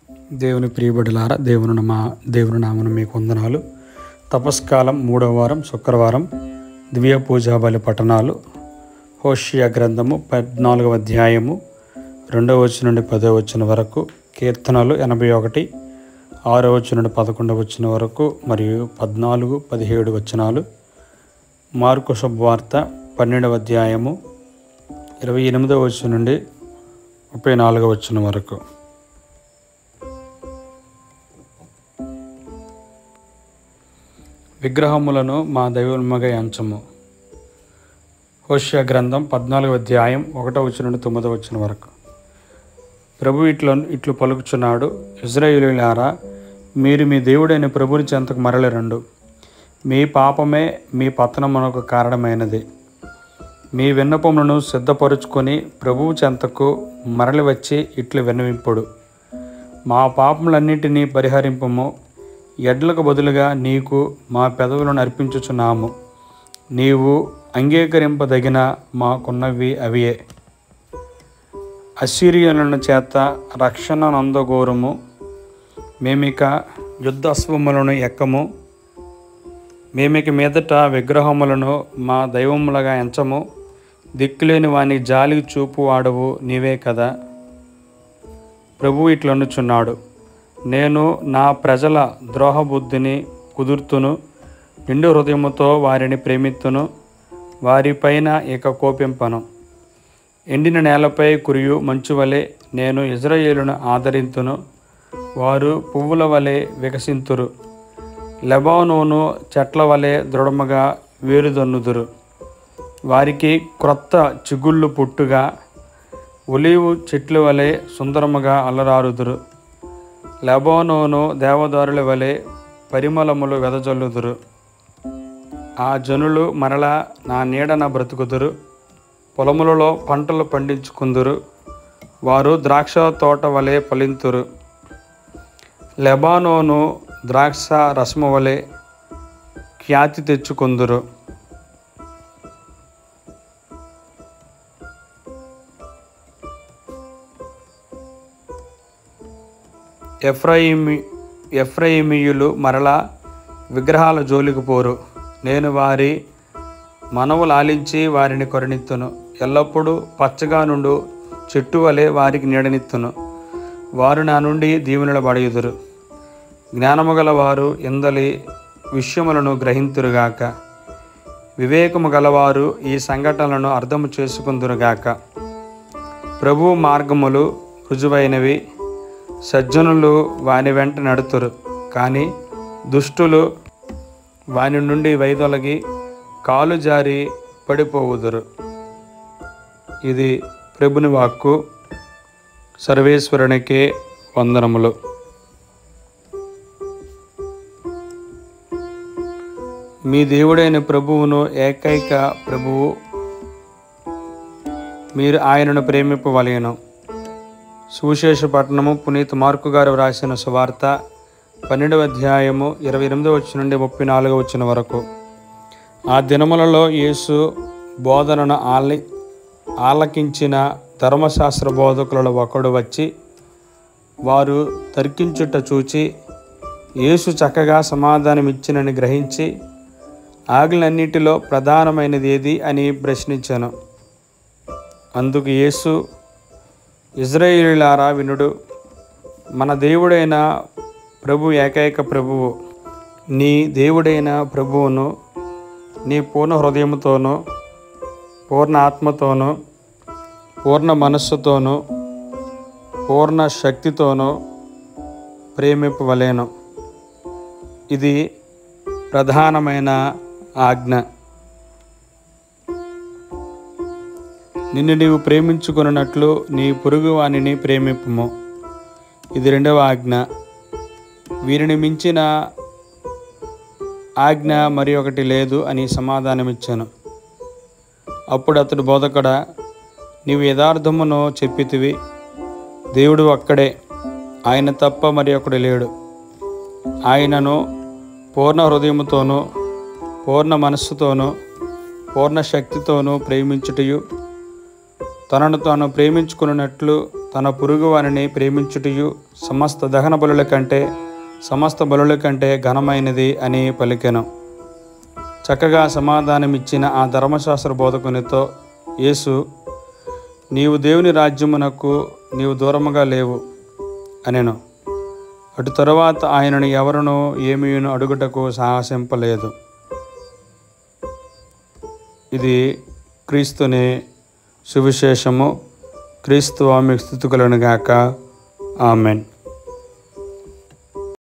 దేవుని ప్రియబిడ్డలారా, దేవుని నామమున మీకు వందనాలు. తపస్కాలం 3వ వారం శుక్రవారం దివ్య పూజా బలి పఠనాలు. హోషియా గ్రంథము 14వ అధ్యాయము 2వ వచనం నుండి 10వ వచనం వరకు, కీర్తనలు 81 6వ వచనం నుండి 11వ వచనం వరకు మరియు 14, 17 వచనాలు. మార్కు శుభవార్త 12వ అధ్యాయము 28వ వచనం నుండి 34వ వచనం వరకు. విగ్రహములను మా దైవముగా ఎంచము. హోషియా గ్రంథం 14వ అధ్యాయం 1వ వచనం నుండి 9వ వచనం వరకు. ప్రభు ఇట్లు పలుకుచున్నాడు, ఇశ్రాయేలీయులారా, మీరు మీ దేవుడైన ప్రభుని చెంతకు మరలిరండు. మీ పాపమే మీ పతనమునకు కారణమైనది. మీ విన్నపములను సిద్ధపరుచుకొని ప్రభువు చెంతకు మరలి వచ్చి ఇట్లు విన్నవింపుడు, మా పాపములన్నిటినీ పరిహరింపము. ఎడ్లకు బదులుగా నీకు మా పెదవులను అర్పించుచున్నాము. నీవు అంగీకరింపదగిన మాకున్నవి అవియే. అశ్షూరీయుల చేత రక్షణ నందగోరము. మేమిక యుద్ధాశ్వములను ఎక్కము. మేమిక మీదట విగ్రహములను మా దైవములుగా ఎంచము. దిక్కులేని వాని జాలి చూపు వాడవు నీవే కదా. ప్రభువు ఇట్లనుచున్నాడు, నేను నా ప్రజల ద్రోహబుద్ధిని కుదుర్తును. నిండు హృదయముతో వారిని ప్రేమిత్తును. వారిపైన ఇక కోపింపను. ఎండిన నేలపై కురియు మంచు వలె నేను ఇశ్రాయేలును ఆదరింతును. వారు పువ్వుల వలె వికసింతురు. లెబానోను చెట్ల వలె దృఢముగా వేరుదన్నుదురు. వారికి క్రొత్త చిగుళ్ళు పుట్టుగా ఒలీవు చెట్ల వలె సుందరముగా అలరారుదురు. లెబానోను దేవదారుల వలె పరిమళములు వెదజల్లుదురు. ఆ జనులు మరలా నా నీడన బ్రతుకుదురు. పొలములలో పంటలు పండించుకుందురు. వారు ద్రాక్ష తోట వలె ఫలింతురు. లెబానోను ద్రాక్ష రసము వలె ఖ్యాతి తెచ్చుకుందురు. ఎఫ్రాయిమీయులు మరలా విగ్రహాల జోలికి పోరు. నేను వారి మనవులు ఆలించి వారిని కరుణిత్తును. ఎల్లప్పుడూ పచ్చగా నుండు చెట్టు వలె వారికి నీడనిత్తును. వారు నా నుండి దీవెనలు పడయుదురు. జ్ఞానము గలవారు ఇందలి విషయములను గ్రహింతురుగాక. వివేకము గలవారు ఈ సంఘటనలను అర్థము చేసుకుందురుగాక. ప్రభువు మార్గములు రుజువైనవి. సజ్జనులు వాని వెంట నడుతురు. కానీ దుష్టులు వాని నుండి వైదొలగి కాలు జారి పడిపోవుదురు. ఇది ప్రభుని వాక్కు. సర్వేశ్వరునికే వందనములు. మీ దేవుడైన ప్రభువును ఏకైక ప్రభువు. మీరు ఆయనను ప్రేమింపవలెను. సువిశేష పట్టణము పునీత మార్కు గారు వ్రాసిన సువార్త 12వ అధ్యాయము 28వ వచనం నుండి 34వ వచనం వరకు. ఆ దినములలో యేసు బోధనను ఆలకించిన ధర్మశాస్త్ర బోధకులలో ఒకడు వచ్చి వారు తర్కించుట చూచి యేసు చక్కగా సమాధానమిచ్చినని గ్రహించి, ఆజ్ఞలన్నిటిలో ప్రధానమైనది ఏది అని ప్రశ్నించాను. అందుకు యేసు, ఇశ్రాయేలీయులారా వినుడు, మన దేవుడైన ప్రభు ఏకైక ప్రభువు. నీ దేవుడైన ప్రభువును నీ పూర్ణ హృదయముతోనూ, పూర్ణ ఆత్మతోనూ, పూర్ణ మనస్సుతోనూ, పూర్ణ శక్తితోనూ ప్రేమింపవలెను. ఇది ప్రధానమైన ఆజ్ఞ. నిన్ను నీవు ప్రేమించుకున్నట్లు నీ పొరుగు వానిని ప్రేమింపుము. ఇది 2వ ఆజ్ఞ. వీరిని మించిన ఆజ్ఞ మరి ఒకటి లేదు అని సమాధానమిచ్చాను. అప్పుడు అతడు, బోధకుడా, నీవు యథార్థమును చెప్పితివి. దేవుడు ఒక్కడే, ఆయన తప్ప మరి ఒకడు లేడు. ఆయనను పూర్ణ హృదయముతోనూ, పూర్ణ మనస్సుతోనూ, పూర్ణ శక్తితోనూ ప్రేమించుటయు, తనను తాను ప్రేమించుకున్నట్లు తన పొరుగువానిని ప్రేమించుటయు సమస్త దహన బలుల కంటే సమస్త బలుల కంటే ఘనమైనది అని పలికెను. చక్కగా సమాధానమిచ్చిన ఆ ధర్మశాస్త్ర బోధకునితో యేసు, నీవు దేవుని రాజ్యమునకు నీవు దూరముగా లేవు అనెను. అటు తరువాత ఆయనను ఎవరునూ ఏమీను అడుగుటకు సాహసింపలేదు. ఇది క్రీస్తుని సువిశేషము. క్రీస్తు ఆమెకు స్తుతి కలుగును గాక. ఆమెన్.